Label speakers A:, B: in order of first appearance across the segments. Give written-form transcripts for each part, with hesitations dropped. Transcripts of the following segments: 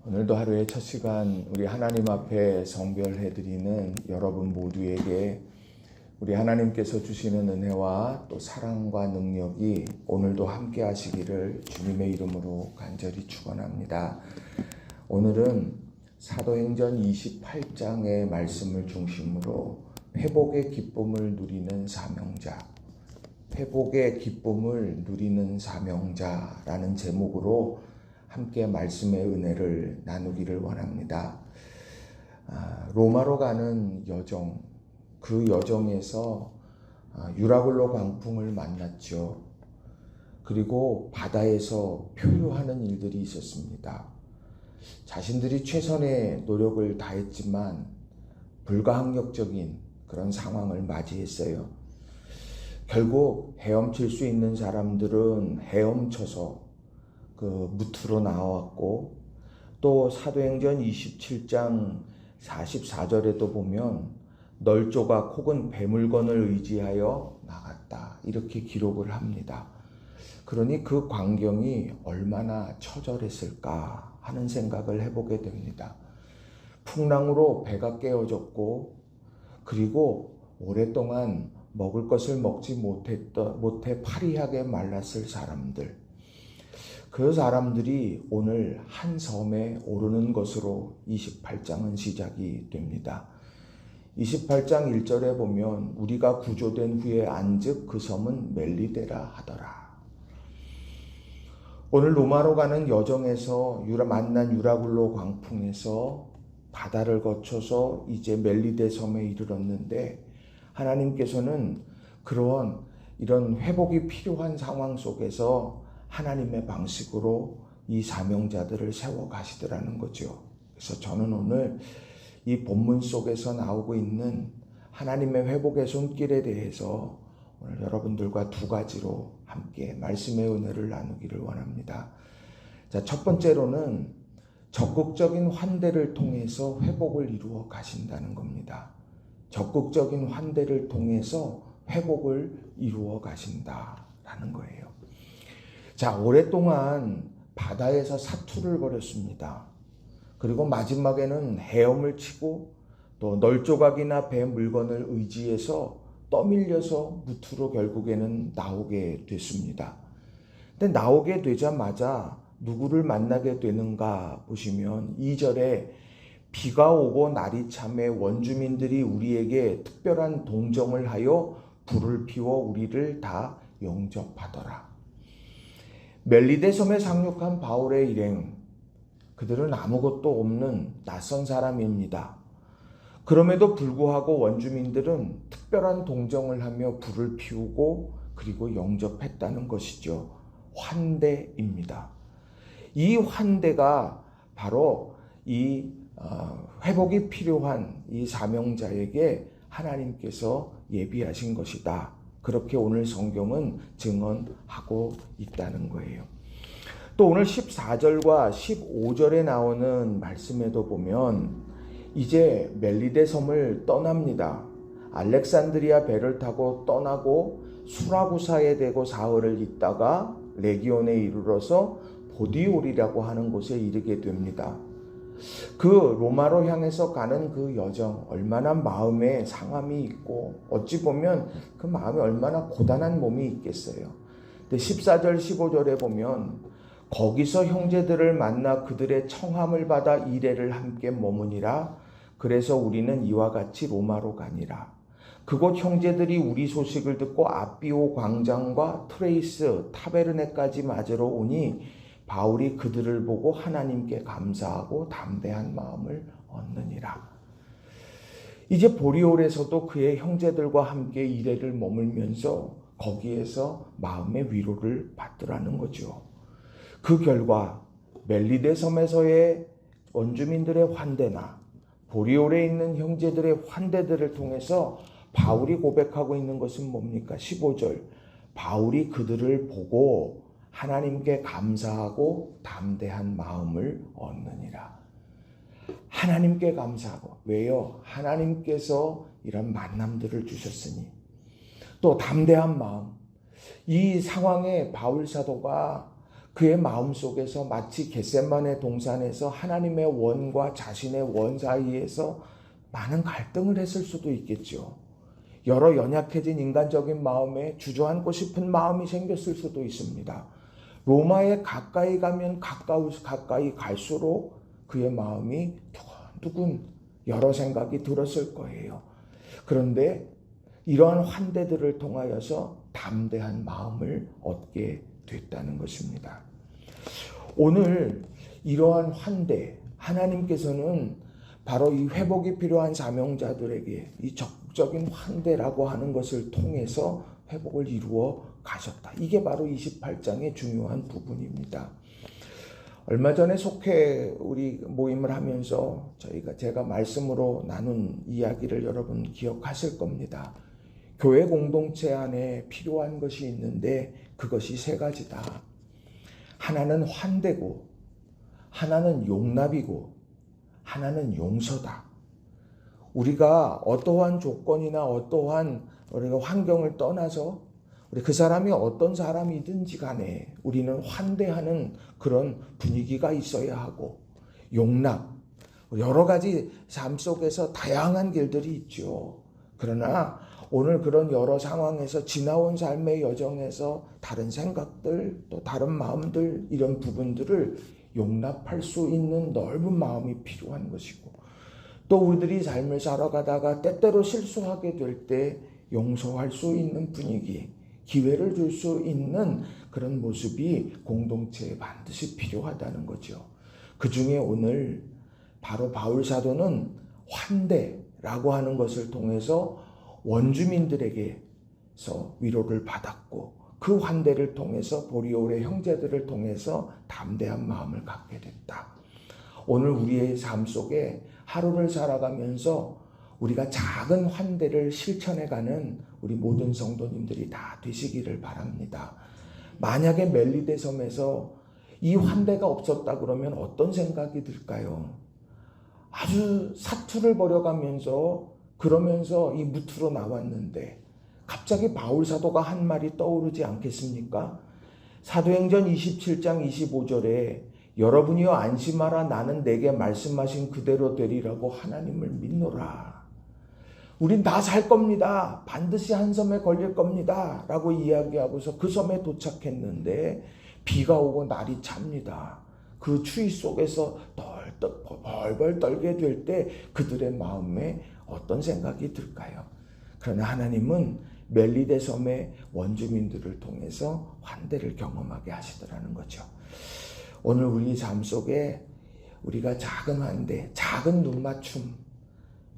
A: 오늘도 하루의 첫 시간 우리 하나님 앞에 성별해드리는 여러분 모두에게 우리 하나님께서 주시는 은혜와 또 사랑과 능력이 오늘도 함께 하시기를 주님의 이름으로 간절히 축원합니다. 오늘은 사도행전 28장의 말씀을 중심으로 회복의 기쁨을 누리는 사명자, 회복의 기쁨을 누리는 사명자라는 제목으로 함께 말씀의 은혜를 나누기를 원합니다. 로마로 가는 여정, 그 여정에서 유라굴로 광풍을 만났죠. 그리고 바다에서 표류하는 일들이 있었습니다. 자신들이 최선의 노력을 다했지만 불가항력적인 그런 상황을 맞이했어요. 결국 헤엄칠 수 있는 사람들은 헤엄쳐서 그 무트로 나왔고, 또 사도행전 27장 44절에도 보면 널조각 혹은 배물건을 의지하여 나갔다, 이렇게 기록을 합니다. 그러니 그 광경이 얼마나 처절했을까 하는 생각을 해보게 됩니다. 풍랑으로 배가 깨어졌고, 그리고 오랫동안 먹을 것을 먹지 못해 파리하게 말랐을 사람들, 그 사람들이 오늘 한 섬에 오르는 것으로 28장은 시작이 됩니다. 28장 1절에 보면 우리가 구조된 후에 안즉 그 섬은 멜리데라 하더라. 오늘 로마로 가는 여정에서 만난 유라굴로 광풍에서 바다를 거쳐서 이제 멜리데 섬에 이르렀는데, 하나님께서는 이런 회복이 필요한 상황 속에서 하나님의 방식으로 이 사명자들을 세워 가시더라는 거죠. 그래서 저는 오늘 이 본문 속에서 나오고 있는 하나님의 회복의 손길에 대해서 오늘 여러분들과 두 가지로 함께 말씀의 은혜를 나누기를 원합니다. 자, 첫 번째로는 적극적인 환대를 통해서 회복을 이루어 가신다는 겁니다. 적극적인 환대를 통해서 회복을 이루어 가신다라는 거예요. 자, 오랫동안 바다에서 사투를 벌였습니다. 그리고 마지막에는 헤엄을 치고 또 널조각이나 배 물건을 의지해서 떠밀려서 무트로 결국에는 나오게 됐습니다. 근데 나오게 되자마자 누구를 만나게 되는가 보시면 2절에 비가 오고 날이 참에 원주민들이 우리에게 특별한 동정을 하여 불을 피워 우리를 다 영접하더라. 멜리데 섬에 상륙한 바울의 일행, 그들은 아무것도 없는 낯선 사람입니다. 그럼에도 불구하고 원주민들은 특별한 동정을 하며 불을 피우고 그리고 영접했다는 것이죠. 환대입니다. 이 환대가 바로 이 회복이 필요한 이 사명자에게 하나님께서 예비하신 것이다. 그렇게 오늘 성경은 증언하고 있다는 거예요. 또 오늘 14절과 15절에 나오는 말씀에도 보면 이제 멜리데 섬을 떠납니다. 알렉산드리아 배를 타고 떠나고 수라구사에 대고 사흘을 있다가 레기온에 이르러서 보디올이라고 하는 곳에 이르게 됩니다. 그 로마로 향해서 가는 그 여정, 얼마나 마음에 상함이 있고 어찌 보면 그 마음에 얼마나 고단한 몸이 있겠어요. 근데 14절 15절에 보면 거기서 형제들을 만나 그들의 청함을 받아 이레를 함께 머무니라. 그래서 우리는 이와 같이 로마로 가니라. 그곳 형제들이 우리 소식을 듣고 아비오 광장과 트레이스 타베르네까지 맞으러 오니 바울이 그들을 보고 하나님께 감사하고 담대한 마음을 얻느니라. 이제 보리올에서도 그의 형제들과 함께 이레를 머물면서 거기에서 마음의 위로를 받더라는 거죠. 그 결과 멜리데 섬에서의 원주민들의 환대나 보리올에 있는 형제들의 환대들을 통해서 바울이 고백하고 있는 것은 뭡니까? 15절, 바울이 그들을 보고 하나님께 감사하고 담대한 마음을 얻느니라. 하나님께 감사하고, 왜요? 하나님께서 이런 만남들을 주셨으니. 또 담대한 마음, 이 상황에 바울 사도가 그의 마음속에서 마치 겟세마네 동산에서 하나님의 원과 자신의 원 사이에서 많은 갈등을 했을 수도 있겠죠. 여러 연약해진 인간적인 마음에 주저앉고 싶은 마음이 생겼을 수도 있습니다. 로마에 가까이 가면 가까이 갈수록 그의 마음이 두근두근 여러 생각이 들었을 거예요. 그런데 이러한 환대들을 통하여서 담대한 마음을 얻게 됐다는 것입니다. 오늘 이러한 환대, 하나님께서는 바로 이 회복이 필요한 사명자들에게 이 적극적인 환대라고 하는 것을 통해서 회복을 이루어 가셨다. 이게 바로 28장의 중요한 부분입니다. 얼마 전에 속회 우리 모임을 하면서 제가 말씀으로 나눈 이야기를 여러분 기억하실 겁니다. 교회 공동체 안에 필요한 것이 있는데 그것이 세 가지다. 하나는 환대고, 하나는 용납이고, 하나는 용서다. 우리가 어떠한 조건이나 어떠한 우리가 환경을 떠나서 우리 그 사람이 어떤 사람이든지 간에 우리는 환대하는 그런 분위기가 있어야 하고, 용납, 여러 가지 삶 속에서 다양한 길들이 있죠. 그러나 오늘 그런 여러 상황에서 지나온 삶의 여정에서 다른 생각들, 또 다른 마음들, 이런 부분들을 용납할 수 있는 넓은 마음이 필요한 것이고, 또 우리들이 삶을 살아가다가 때때로 실수하게 될 때 용서할 수 있는 분위기, 기회를 줄 수 있는 그런 모습이 공동체에 반드시 필요하다는 거죠. 그 중에 오늘 바로 바울 사도는 환대라고 하는 것을 통해서 원주민들에게서 위로를 받았고, 그 환대를 통해서 보리올의 형제들을 통해서 담대한 마음을 갖게 됐다. 오늘 우리의 삶 속에 하루를 살아가면서 우리가 작은 환대를 실천해가는 우리 모든 성도님들이 다 되시기를 바랍니다. 만약에 멜리데 섬에서 이 환대가 없었다 그러면 어떤 생각이 들까요? 아주 사투를 벌여가면서 그러면서 이 무트로 나왔는데 갑자기 바울 사도가 한 말이 떠오르지 않겠습니까? 사도행전 27장 25절에 여러분이여 안심하라, 나는 내게 말씀하신 그대로 되리라고 하나님을 믿노라. 우린 다 살 겁니다. 반드시 한 섬에 걸릴 겁니다. 라고 이야기하고서 그 섬에 도착했는데 비가 오고 날이 찹니다. 그 추위 속에서 벌벌 떨게 될 때 그들의 마음에 어떤 생각이 들까요? 그러나 하나님은 멜리데 섬의 원주민들을 통해서 환대를 경험하게 하시더라는 거죠. 오늘 우리 삶 속에 우리가 작은 환대, 작은 눈맞춤,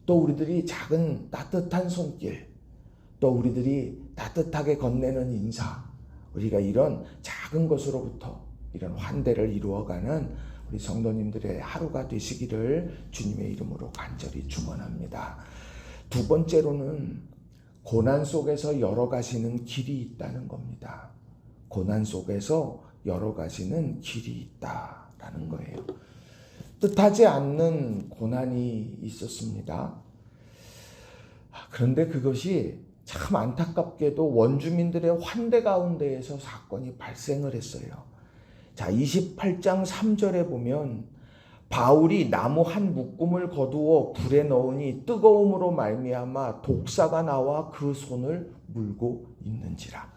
A: 또 우리들이 작은 따뜻한 손길, 또 우리들이 따뜻하게 건네는 인사, 우리가 이런 작은 것으로부터 이런 환대를 이루어가는 우리 성도님들의 하루가 되시기를 주님의 이름으로 간절히 축원합니다. 두 번째로는 고난 속에서 열어가시는 길이 있다는 겁니다. 고난 속에서 열어가시는 길이 있다라는 거예요. 뜻하지 않는 고난이 있었습니다. 그런데 그것이 참 안타깝게도 원주민들의 환대 가운데에서 사건이 발생을 했어요. 자, 28장 3절에 보면 바울이 나무 한 묶음을 거두어 불에 넣으니 뜨거움으로 말미암아 독사가 나와 그 손을 물고 있는지라.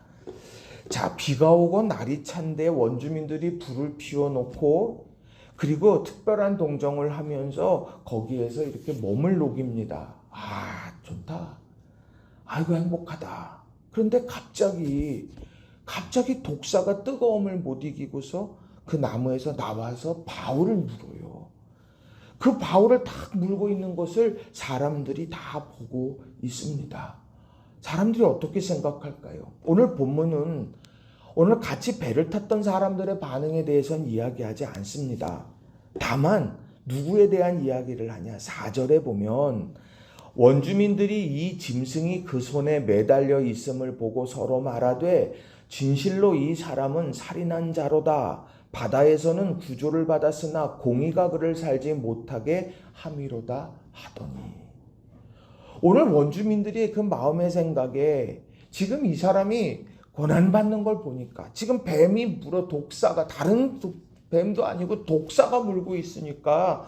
A: 자, 비가 오고 날이 찬데 원주민들이 불을 피워놓고 그리고 특별한 동정을 하면서 거기에서 이렇게 몸을 녹입니다. 아, 좋다. 아이고, 행복하다. 그런데 갑자기 독사가 뜨거움을 못 이기고서 그 나무에서 나와서 바울을 물어요. 그 바울을 딱 물고 있는 것을 사람들이 다 보고 있습니다. 사람들이 어떻게 생각할까요? 오늘 본문은 오늘 같이 배를 탔던 사람들의 반응에 대해서는 이야기하지 않습니다. 다만 누구에 대한 이야기를 하냐? 4절에 보면 원주민들이 이 짐승이 그 손에 매달려 있음을 보고 서로 말하되 진실로 이 사람은 살인한 자로다. 바다에서는 구조를 받았으나 공의가 그를 살지 못하게 함이로다 하더니. 오늘 원주민들이 그 마음의 생각에 지금 이 사람이 고난받는 걸 보니까 지금 뱀이 물어 독사가 다른 뱀도 아니고 독사가 물고 있으니까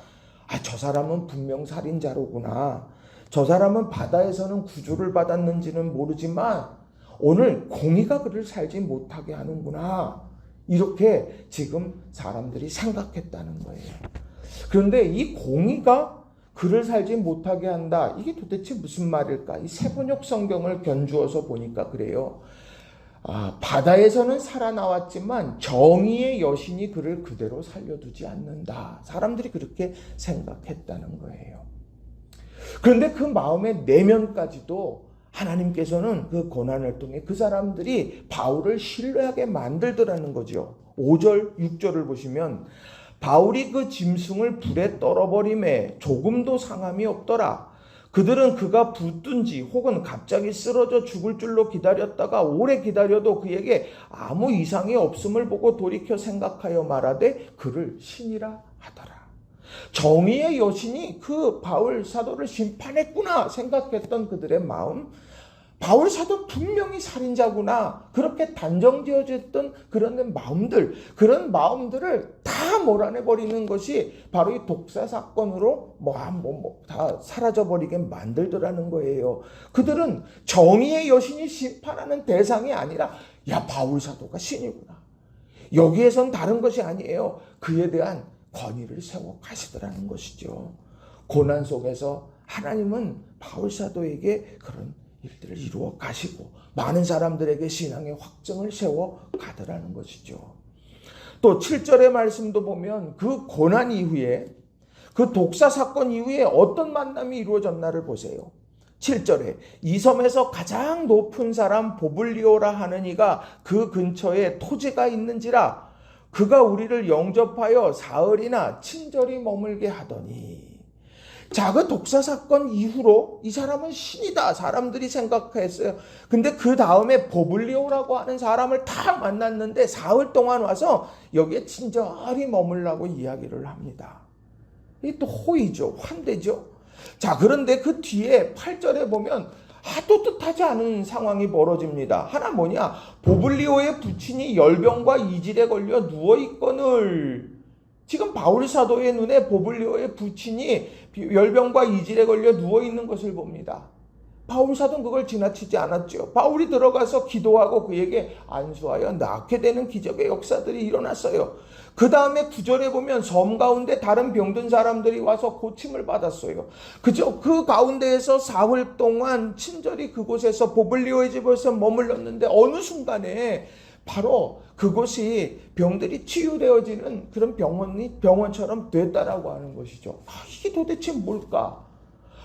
A: 저 사람은 분명 살인자로구나. 저 사람은 바다에서는 구조를 받았는지는 모르지만 오늘 공의가 그를 살지 못하게 하는구나. 이렇게 지금 사람들이 생각했다는 거예요. 그런데 이 공의가 그를 살지 못하게 한다. 이게 도대체 무슨 말일까? 이 세번역 성경을 견주어서 보니까 그래요. 바다에서는 살아나왔지만 정의의 여신이 그를 그대로 살려두지 않는다. 사람들이 그렇게 생각했다는 거예요. 그런데 그 마음의 내면까지도 하나님께서는 그 고난을 통해 그 사람들이 바울을 신뢰하게 만들더라는 거죠. 5절, 6절을 보시면 바울이 그 짐승을 불에 떨어버림에 조금도 상함이 없더라. 그들은 그가 붙든지 혹은 갑자기 쓰러져 죽을 줄로 기다렸다가 오래 기다려도 그에게 아무 이상이 없음을 보고 돌이켜 생각하여 말하되 그를 신이라 하더라. 정의의 여신이 그 바울 사도를 심판했구나 생각했던 그들의 마음, 바울 사도 분명히 살인자구나 그렇게 단정지어졌던 그런 마음들, 그런 마음들을 다 몰아내버리는 것이 바로 이 독사 사건으로 다 사라져버리게 만들더라는 거예요. 그들은 정의의 여신이 심판하는 대상이 아니라 바울 사도가 신이구나. 여기에선 다른 것이 아니에요. 그에 대한 권위를 세워 가시더라는 것이죠. 고난 속에서 하나님은 바울 사도에게 그런 일들을 이루어 가시고 많은 사람들에게 신앙의 확증을 세워 가더라는 것이죠. 또 7절의 말씀도 보면 그 고난 이후에 그 독사 사건 이후에 어떤 만남이 이루어졌나를 보세요. 7절에 이 섬에서 가장 높은 사람 보블리오라 하는 이가 그 근처에 토지가 있는지라 그가 우리를 영접하여 사흘이나 친절히 머물게 하더니. 자, 그 독사 사건 이후로 이 사람은 신이다 사람들이 생각했어요. 근데 그 다음에 보블리오라고 하는 사람을 다 만났는데 사흘 동안 와서 여기에 친절히 머물라고 이야기를 합니다. 이게 또 호의죠. 환대죠. 자, 그런데 그 뒤에 8절에 보면 또 뜻하지 않은 상황이 벌어집니다. 하나 뭐냐? 보블리오의 부친이 열병과 이질에 걸려 누워있거늘. 지금 바울 사도의 눈에 보블리오의 부친이 열병과 이질에 걸려 누워있는 것을 봅니다. 바울 사도는 그걸 지나치지 않았죠. 바울이 들어가서 기도하고 그에게 안수하여 낫게 되는 기적의 역사들이 일어났어요. 그 다음에 9절에 보면 섬 가운데 다른 병든 사람들이 와서 고침을 받았어요. 그 가운데에서 사흘 동안 친절히 그곳에서 보블리오의 집에서 머물렀는데 어느 순간에 바로 그곳이 병들이 치유되어지는 그런 병원처럼 됐다라고 하는 것이죠. 이게 도대체 뭘까?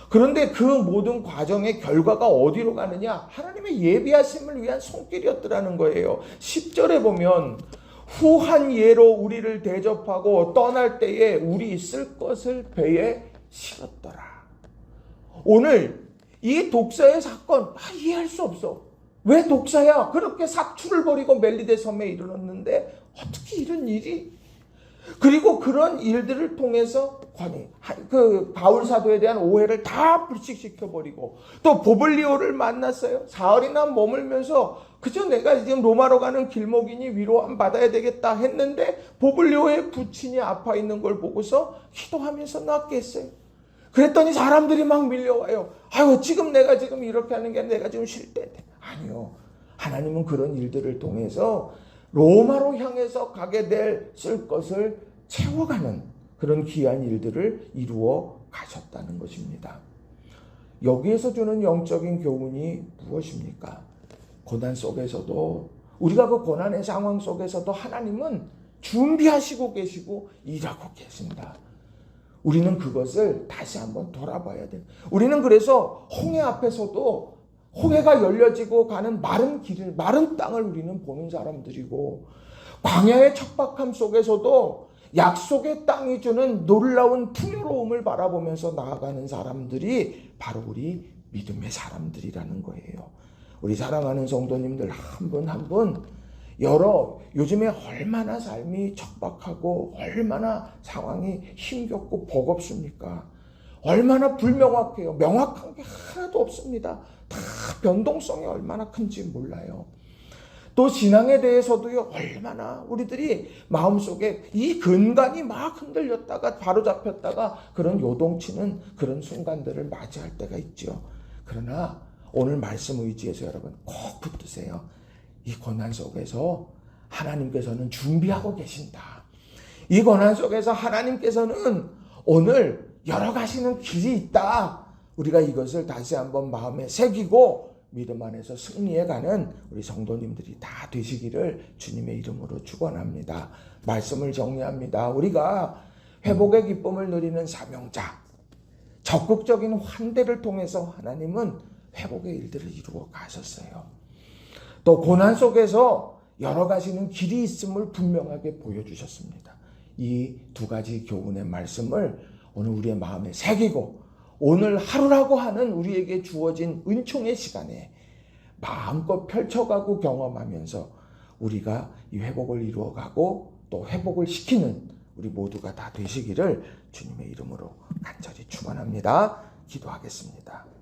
A: 그런데 그 모든 과정의 결과가 어디로 가느냐? 하나님의 예비하심을 위한 손길이었더라는 거예요. 10절에 보면 후한 예로 우리를 대접하고 떠날 때에 우리 쓸 것을 배에 실었더라. 오늘 이 독사의 사건 이해할 수 없어. 왜 독사야? 그렇게 사투를 벌이고 멜리데 섬에 이르렀는데 어떻게 이런 일이? 그리고 그런 일들을 통해서 그 바울 사도에 대한 오해를 다 불식시켜버리고 또 보블리오를 만났어요. 사흘이나 머물면서 그저 내가 지금 로마로 가는 길목이니 위로함 받아야 되겠다 했는데 보블리오의 부친이 아파 있는 걸 보고서 기도하면서 낫게 했어요. 그랬더니 사람들이 막 밀려와요. 지금 내가 지금 이렇게 하는 게 내가 지금 쉴 때인데. 아니요. 하나님은 그런 일들을 통해서 로마로 향해서 가게 될 쓸 것을 채워가는 그런 귀한 일들을 이루어 가셨다는 것입니다. 여기에서 주는 영적인 교훈이 무엇입니까? 고난 속에서도 우리가 그 고난의 상황 속에서도 하나님은 준비하시고 계시고 일하고 계십니다. 우리는 그것을 다시 한번 돌아봐야 돼요. 우리는 그래서 홍해 앞에서도 홍해가 열려지고 가는 마른 길을, 마른 땅을 우리는 보는 사람들이고 광야의 척박함 속에서도 약속의 땅이 주는 놀라운 풍요로움을 바라보면서 나아가는 사람들이 바로 우리 믿음의 사람들이라는 거예요. 우리 사랑하는 성도님들 한 분 한 분 요즘에 얼마나 삶이 척박하고 얼마나 상황이 힘겹고 버겁습니까? 얼마나 불명확해요. 명확한 게 하나도 없습니다. 다 변동성이 얼마나 큰지 몰라요. 또 신앙에 대해서도요, 얼마나 우리들이 마음속에 이 근간이 막 흔들렸다가 바로 잡혔다가 그런 요동치는 그런 순간들을 맞이할 때가 있죠. 그러나 오늘 말씀 의지해서 여러분 꼭 붙드세요. 이 고난 속에서 하나님께서는 준비하고 계신다. 이 고난 속에서 하나님께서는 오늘 열어가시는 길이 있다. 우리가 이것을 다시 한번 마음에 새기고 믿음 안에서 승리해가는 우리 성도님들이 다 되시기를 주님의 이름으로 축원합니다. 말씀을 정리합니다. 우리가 회복의 기쁨을 누리는 사명자, 적극적인 환대를 통해서 하나님은 회복의 일들을 이루어 가셨어요. 또 고난 속에서 열어가시는 길이 있음을 분명하게 보여주셨습니다. 이 두 가지 교훈의 말씀을 오늘 우리의 마음에 새기고 오늘 하루라고 하는 우리에게 주어진 은총의 시간에 마음껏 펼쳐가고 경험하면서 우리가 이 회복을 이루어가고 또 회복을 시키는 우리 모두가 다 되시기를 주님의 이름으로 간절히 축원합니다. 기도하겠습니다.